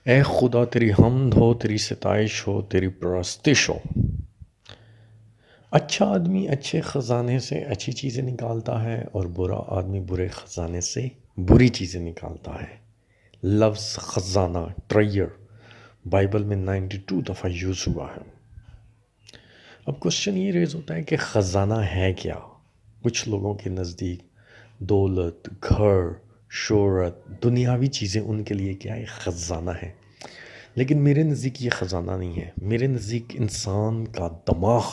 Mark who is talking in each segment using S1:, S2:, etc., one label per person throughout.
S1: اے خدا تیری حمد ہو، تیری ستائش ہو، تیری پرستش ہو۔ اچھا آدمی اچھے خزانے سے اچھی چیزیں نکالتا ہے اور برا آدمی برے خزانے سے بری چیزیں نکالتا ہے۔ لفظ خزانہ ٹریئر بائبل میں 92 دفعہ یوز ہوا ہے۔ اب کوشچن یہ ریز ہوتا ہے کہ خزانہ ہے کیا؟ کچھ لوگوں کے نزدیک دولت، گھر، شہرت، دنیاوی چیزیں ان کے لیے کیا ہے؟ خزانہ ہے۔ لیکن میرے نزدیک یہ خزانہ نہیں ہے۔ میرے نزدیک انسان کا دماغ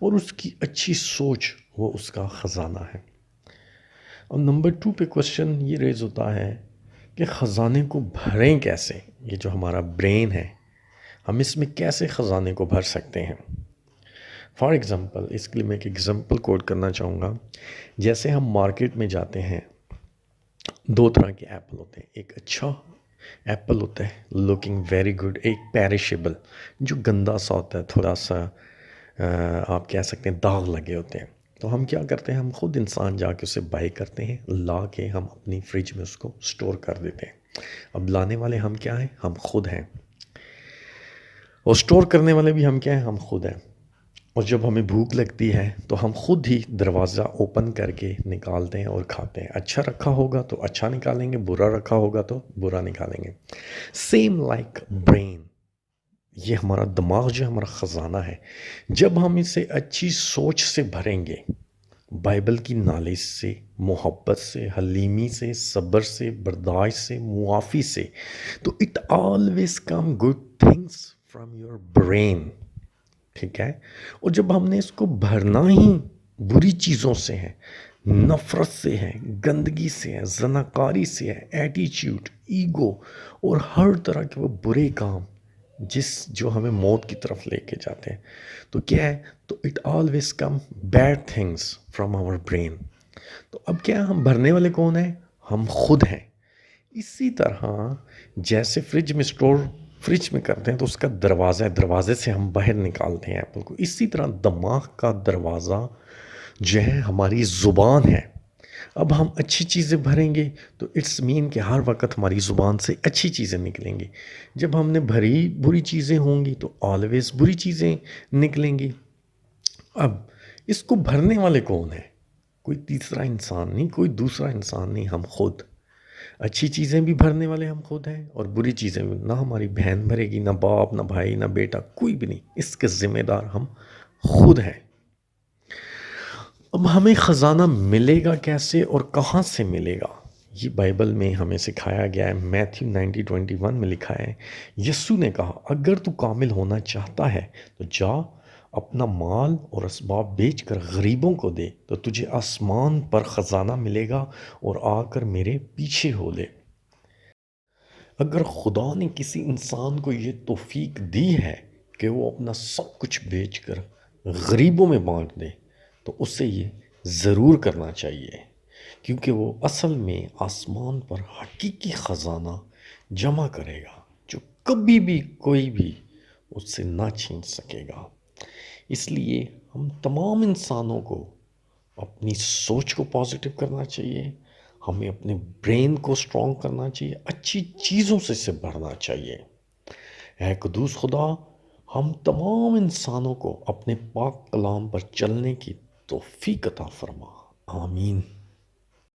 S1: اور اس کی اچھی سوچ وہ اس کا خزانہ ہے۔ اور نمبر 2 پہ کوشچن یہ ریز ہوتا ہے کہ خزانے کو بھریں کیسے؟ یہ جو ہمارا برین ہے، ہم اس میں کیسے خزانے کو بھر سکتے ہیں؟ فار ایگزامپل، اس کے لیے میں ایک ایگزامپل کوٹ کرنا چاہوں گا۔ جیسے ہم مارکیٹ میں جاتے ہیں، دو طرح کے ایپل ہوتے ہیں۔ ایک اچھا ایپل ہوتا ہے لوکنگ ویری گڈ، ایک پیرشیبل جو گندا سا ہوتا ہے، تھوڑا سا آپ کہہ سکتے ہیں داغ لگے ہوتے ہیں۔ تو ہم کیا کرتے ہیں؟ ہم خود انسان جا کے اسے بائی کرتے ہیں، لا کے ہم اپنی فریج میں اس کو سٹور کر دیتے ہیں۔ اب لانے والے ہم کیا ہیں؟ ہم خود ہیں۔ اور سٹور کرنے والے بھی ہم کیا ہیں؟ ہم خود ہیں۔ اور جب ہمیں بھوک لگتی ہے تو ہم خود ہی دروازہ اوپن کر کے نکالتے ہیں اور کھاتے ہیں۔ اچھا رکھا ہوگا تو اچھا نکالیں گے، برا رکھا ہوگا تو برا نکالیں گے۔ سیم لائک برین، یہ ہمارا دماغ جو ہے ہمارا خزانہ ہے۔ جب ہم اسے اچھی سوچ سے بھریں گے، بائبل کی نالج سے، محبت سے، حلیمی سے، صبر سے، برداشت سے، معافی سے، تو it always come good things from your brain. ٹھیک ہے؟ اور جب ہم نے اس کو بھرنا ہی بری چیزوں سے ہے، نفرت سے ہے، گندگی سے ہے، زناکاری سے ہے، ایٹیچیوڈ، ایگو اور ہر طرح کے وہ برے کام جو ہمیں موت کی طرف لے کے جاتے ہیں، تو کیا ہے؟ تو it always come bad things from our brain. تو اب کیا ہم بھرنے والے کون ہیں؟ ہم خود ہیں۔ اسی طرح جیسے فریج میں کرتے ہیں تو اس کا دروازہ ہے، دروازے سے ہم باہر نکالتے ہیں ایپل کو، اسی طرح دماغ کا دروازہ جو ہے ہماری زبان ہے۔ اب ہم اچھی چیزیں بھریں گے تو اٹس مین کہ ہر وقت ہماری زبان سے اچھی چیزیں نکلیں گی۔ جب ہم نے بھری بری چیزیں ہوں گی تو آلویز بری چیزیں نکلیں گی۔ اب اس کو بھرنے والے کون ہیں؟ کوئی تیسرا انسان نہیں، کوئی دوسرا انسان نہیں، ہم خود۔ اچھی چیزیں بھی بھرنے والے ہم خود ہیں اور بری چیزیں بھی۔ نہ ہماری بہن بھرے گی، نہ باپ، نہ بھائی، نہ بیٹا، کوئی بھی نہیں۔ اس کے ذمہ دار ہم خود ہیں۔ اب ہمیں خزانہ ملے گا کیسے اور کہاں سے ملے گا؟ یہ بائبل میں ہمیں سکھایا گیا ہے۔ میتھیو 90:21 میں لکھا ہے، یسوع نے کہا اگر تو کامل ہونا چاہتا ہے تو جا اپنا مال اور اسباب بیچ کر غریبوں کو دے، تو تجھے آسمان پر خزانہ ملے گا، اور آ کر میرے پیچھے ہو لے۔ اگر خدا نے کسی انسان کو یہ توفیق دی ہے کہ وہ اپنا سب کچھ بیچ کر غریبوں میں بانٹ دے، تو اسے یہ ضرور کرنا چاہیے، کیونکہ وہ اصل میں آسمان پر حقیقی خزانہ جمع کرے گا جو کبھی بھی کوئی بھی اس سے نہ چھین سکے گا۔ اس لیے ہم تمام انسانوں کو اپنی سوچ کو پازیٹیو کرنا چاہیے، ہمیں اپنے برین کو سٹرونگ کرنا چاہیے، اچھی چیزوں سے اسے بھرنا چاہیے۔ اے قدوس خدا، ہم تمام انسانوں کو اپنے پاک کلام پر چلنے کی توفیق عطا فرما۔ آمین۔